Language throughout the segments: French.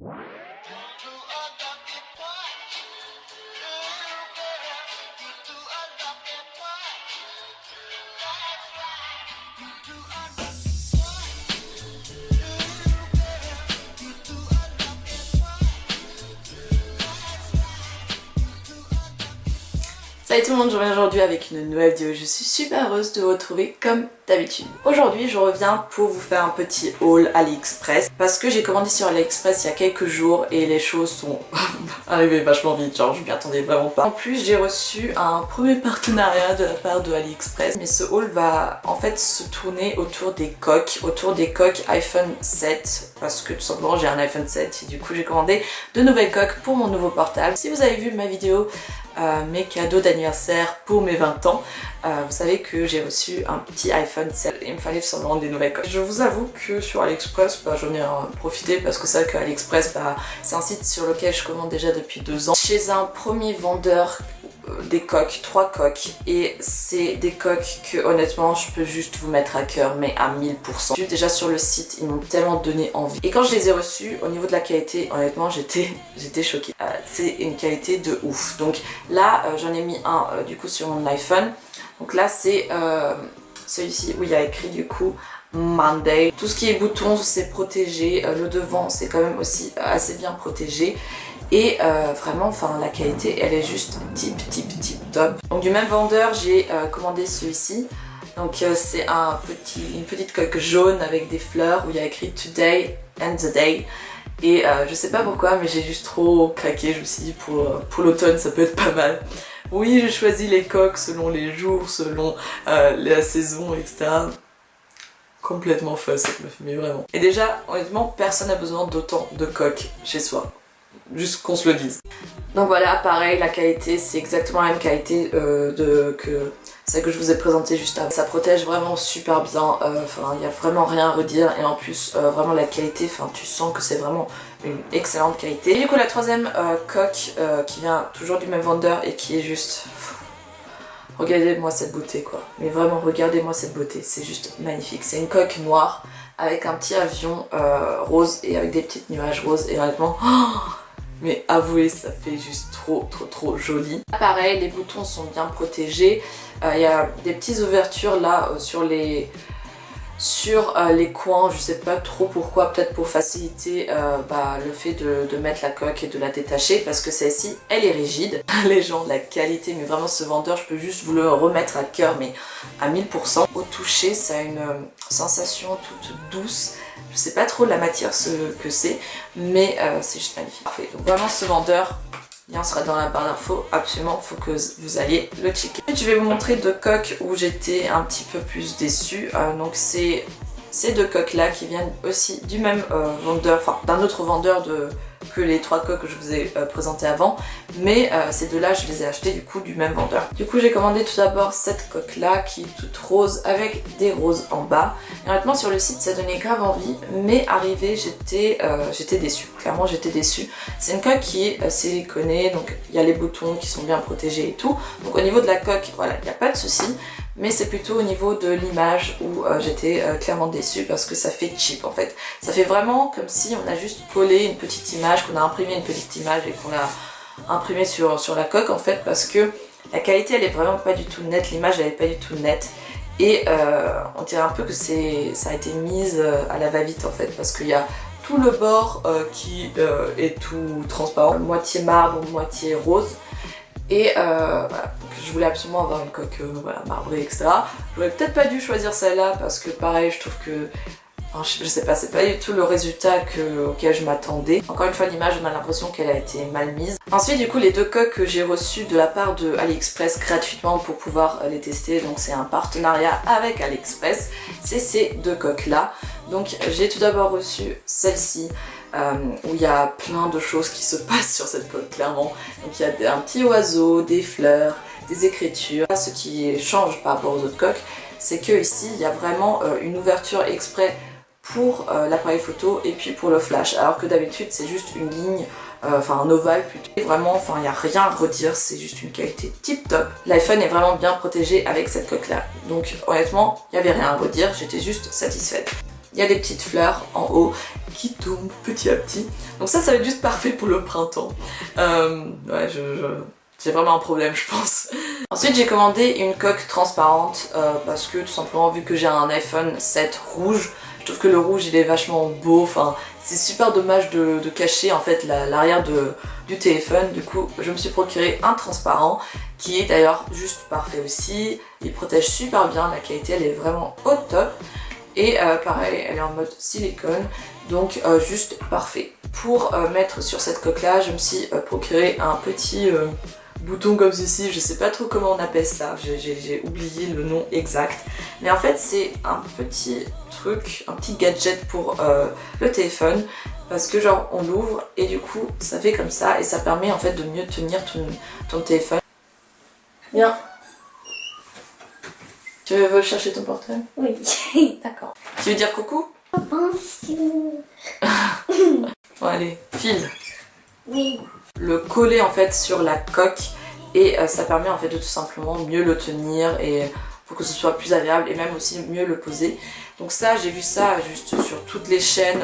Salut tout le monde, je reviens aujourd'hui avec une nouvelle vidéo. Je suis super heureuse de vous retrouver comme d'habitude. Aujourd'hui je reviens pour vous faire un petit haul AliExpress parce que j'ai commandé sur AliExpress il y a quelques jours et les choses sont arrivées vachement vite, genre je m'y attendais vraiment pas. En plus j'ai reçu un premier partenariat de la part de AliExpress, mais ce haul va en fait se tourner autour des coques iPhone 7 parce que tout simplement j'ai un iPhone 7 et du coup j'ai commandé de nouvelles coques pour mon nouveau portable. Si vous avez vu ma vidéo mes cadeaux d'anniversaire pour mes 20 ans, vous savez que j'ai reçu un petit iPhone 7 et il me fallait simplement des nouvelles coques. Je vous avoue que sur AliExpress, j'en ai profité parce que c'est vrai que AliExpress, c'est un site sur lequel je commande déjà depuis 2 ans. Chez un premier vendeur des coques, 3 coques, et c'est des coques que honnêtement je peux juste vous mettre à cœur, mais à 1000%. Déjà sur le site, ils m'ont tellement donné envie. Et quand je les ai reçus, au niveau de la qualité, honnêtement j'étais choquée. C'est une qualité de ouf. Donc là j'en ai mis un du coup sur mon iPhone. Donc là c'est celui-ci où il y a écrit du coup Monday. Tout ce qui est boutons c'est protégé, le devant c'est quand même aussi assez bien protégé. Et vraiment, la qualité, elle est juste tip top. Donc du même vendeur, j'ai commandé celui-ci. Donc c'est une petite coque jaune avec des fleurs où il y a écrit Today and the Day. Et je sais pas pourquoi, mais j'ai juste trop craqué. Je me suis dit pour l'automne, ça peut être pas mal. Oui, j'ai choisi les coques selon les jours, selon la saison, etc. Complètement folle cette meuf, mais vraiment. Et déjà, honnêtement, personne n'a besoin d'autant de coques chez soi. Juste qu'on se le dise. Donc voilà, pareil, la qualité c'est exactement la même qualité que celle que je vous ai présentée juste avant. Ça protège vraiment super bien, il n'y a vraiment rien à redire et en plus vraiment la qualité, tu sens que c'est vraiment une excellente qualité. Et du coup la troisième coque qui vient toujours du même vendeur et qui est juste... Regardez-moi cette beauté quoi, mais vraiment regardez-moi cette beauté, c'est juste magnifique. C'est une coque noire avec un petit avion rose et avec des petits nuages roses et honnêtement... mais avouez, ça fait juste trop joli. Pareil, les boutons sont bien protégés. Il y a des petites ouvertures là sur les coins, je sais pas trop pourquoi, peut-être pour faciliter le fait de mettre la coque et de la détacher parce que celle-ci, elle est rigide. Les gens, la qualité, mais vraiment ce vendeur, je peux juste vous le remettre à cœur, mais à 1000%. Au toucher, ça a une sensation toute douce. Je sais pas trop la matière que c'est, mais c'est juste magnifique. Parfait. Donc vraiment ce vendeur, lien sera dans la barre d'infos, absolument, faut que vous alliez le checker. Je vais vous montrer 2 coques où j'étais un petit peu plus déçue. Donc c'est ces 2 coques là qui viennent aussi du même vendeur, d'un autre vendeur que les 3 coques que je vous ai présentées avant, mais ces 2 là je les ai achetées du coup du même vendeur. Du coup j'ai commandé tout d'abord cette coque là qui est toute rose avec des roses en bas. Et honnêtement sur le site ça donnait grave envie, mais arrivé j'étais déçue, clairement j'étais déçue. C'est une coque qui est siliconée, donc il y a les boutons qui sont bien protégés et tout, donc au niveau de la coque voilà il n'y a pas de souci. Mais c'est plutôt au niveau de l'image où j'étais clairement déçue parce que ça fait cheap en fait. Ça fait vraiment comme si on a juste collé une petite image, qu'on a imprimé une petite image et qu'on l'a imprimée sur la coque en fait, parce que la qualité elle est vraiment pas du tout nette, l'image elle est pas du tout nette. Et on dirait un peu que ça a été mise à la va-vite en fait, parce qu'il y a tout le bord qui est tout transparent, moitié marbre, moitié rose. Et voilà, donc je voulais absolument avoir une coque marbrée, etc. J'aurais peut-être pas dû choisir celle-là parce que pareil, je trouve que, je sais pas, c'est pas du tout le résultat auquel je m'attendais. Encore une fois, l'image, on a l'impression qu'elle a été mal mise. Ensuite, du coup, les 2 coques que j'ai reçues de la part de AliExpress gratuitement pour pouvoir les tester, donc c'est un partenariat avec AliExpress, c'est ces 2 coques-là. Donc j'ai tout d'abord reçu celle-ci, où il y a plein de choses qui se passent sur cette coque clairement. Donc il y a un petit oiseau, des fleurs, des écritures. Ce qui change par rapport aux autres coques, c'est que ici il y a vraiment une ouverture exprès pour l'appareil photo et puis pour le flash, alors que d'habitude c'est juste une ligne, un ovale plutôt. Et vraiment, il n'y a rien à redire, c'est juste une qualité tip top. L'iPhone est vraiment bien protégé avec cette coque là, donc honnêtement il n'y avait rien à redire, j'étais juste satisfaite. il y a des petites fleurs en haut qui tombent petit à petit. Donc ça va être juste parfait pour le printemps. Ouais, j'ai vraiment un problème, je pense. Ensuite, j'ai commandé une coque transparente parce que tout simplement, vu que j'ai un iPhone 7 rouge, je trouve que le rouge il est vachement beau. Enfin, c'est super dommage de cacher en fait l'arrière du téléphone. Du coup, je me suis procuré un transparent qui est d'ailleurs juste parfait aussi. Il protège super bien, la qualité elle est vraiment au top. Et pareil, elle est en mode silicone, donc juste parfait. Pour mettre sur cette coque là, je me suis procuré un petit bouton comme ceci, je sais pas trop comment on appelle ça, j'ai oublié le nom exact. Mais en fait c'est un petit truc, un petit gadget pour le téléphone, parce que genre on l'ouvre et du coup ça fait comme ça et ça permet en fait de mieux tenir ton téléphone. Viens. Tu veux chercher ton portable? Oui, d'accord. Tu veux dire coucou? Bonjour. Bon allez, file. Oui. Le coller en fait sur la coque et ça permet en fait de tout simplement mieux le tenir et pour que ce soit plus agréable et même aussi mieux le poser. Donc ça, j'ai vu ça juste sur toutes les chaînes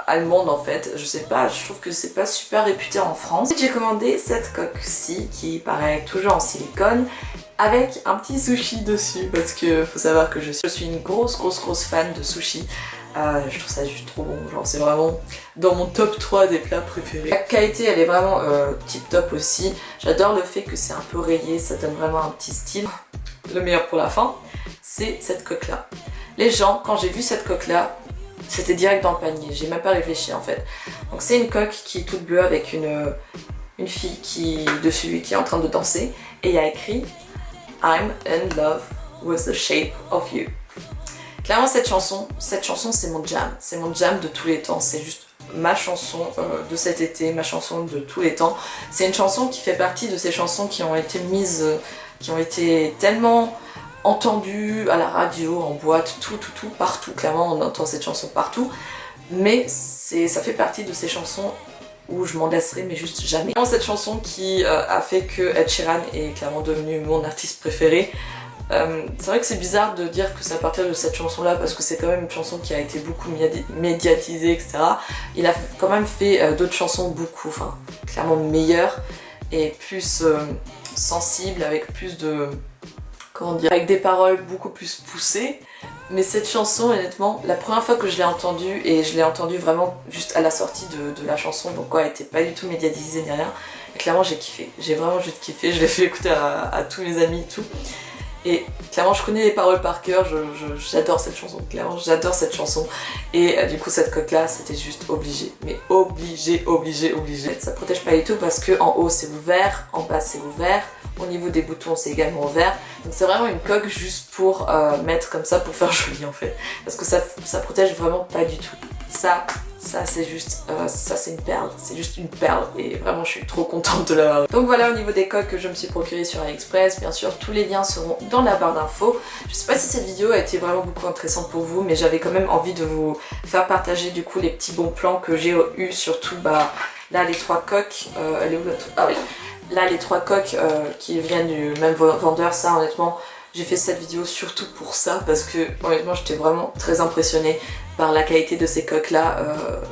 allemandes en fait. Je sais pas, je trouve que c'est pas super réputé en France. J'ai commandé cette coque-ci qui paraît toujours en silicone avec un petit sushi dessus parce que faut savoir que je suis une grosse fan de sushi. Je trouve ça juste trop bon, genre c'est vraiment dans mon top 3 des plats préférés. La qualité elle est vraiment tip top aussi. J'adore le fait que c'est un peu rayé, ça donne vraiment un petit style. Le meilleur pour la fin, c'est cette coque là. Les gens, quand j'ai vu cette coque là, c'était direct dans le panier, j'ai même pas réfléchi en fait. Donc c'est une coque qui est toute bleue avec une fille dessus qui est en train de danser et il y a écrit I'm in love with the shape of you. Clairement cette chanson c'est mon jam de tous les temps, c'est juste ma chanson de cet été, ma chanson de tous les temps. C'est une chanson qui fait partie de ces chansons qui ont été mises, qui ont été tellement entendues à la radio, en boîte, tout, partout. Clairement on entend cette chanson partout, mais ça fait partie de ces chansons où je m'en lasserai mais juste jamais. Cette chanson qui a fait que Ed Sheeran est clairement devenu mon artiste préféré. C'est vrai que c'est bizarre de dire que c'est à partir de cette chanson là parce que c'est quand même une chanson qui a été beaucoup médiatisée, etc. Il a quand même fait d'autres chansons beaucoup, enfin clairement meilleures et plus sensibles, avec plus de... comment dire, avec des paroles beaucoup plus poussées. Mais cette chanson, honnêtement, la première fois que je l'ai entendue, et je l'ai entendue vraiment juste à la sortie de la chanson, donc quoi, elle était pas du tout médiatisée ni rien, et clairement j'ai kiffé, j'ai vraiment juste kiffé, je l'ai fait écouter à tous mes amis et tout. Et clairement je connais les paroles par cœur, j'adore cette chanson, clairement j'adore cette chanson. Et du coup cette coque là c'était juste obligé, mais obligé. Ça protège pas du tout parce que en haut c'est ouvert, en bas c'est ouvert, au niveau des boutons c'est également ouvert. Donc c'est vraiment une coque juste pour mettre comme ça pour faire joli en fait. Parce que ça protège vraiment pas du tout. Ça c'est juste, ça c'est une perle, c'est juste une perle et vraiment je suis trop contente de l'avoir. Donc voilà au niveau des coques que je me suis procuré sur AliExpress, bien sûr tous les liens seront dans la barre d'infos. Je sais pas si cette vidéo a été vraiment beaucoup intéressante pour vous, mais j'avais quand même envie de vous faire partager du coup les petits bons plans que j'ai eu, surtout bah là les trois coques, elle est où l'autre? Ah oui, là les trois coques qui viennent du même vendeur, ça honnêtement j'ai fait cette vidéo surtout pour ça parce que honnêtement j'étais vraiment très impressionnée par la qualité de ces coques là,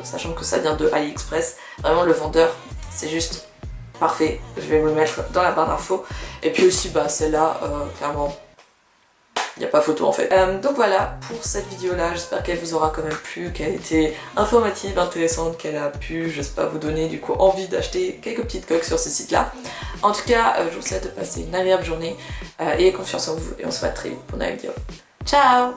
sachant que ça vient de AliExpress. Vraiment le vendeur c'est juste parfait, je vais vous le mettre dans la barre d'infos. Et puis aussi bah celle-là, clairement il n'y a pas photo en fait. Donc voilà pour cette vidéo là, j'espère qu'elle vous aura quand même plu, qu'elle a été informative, intéressante, qu'elle a pu, je sais pas, vous donner du coup envie d'acheter quelques petites coques sur ce site là. En tout cas je vous souhaite de passer une agréable journée et confiance en vous et on se voit très vite pour une nouvelle vidéo. Ciao!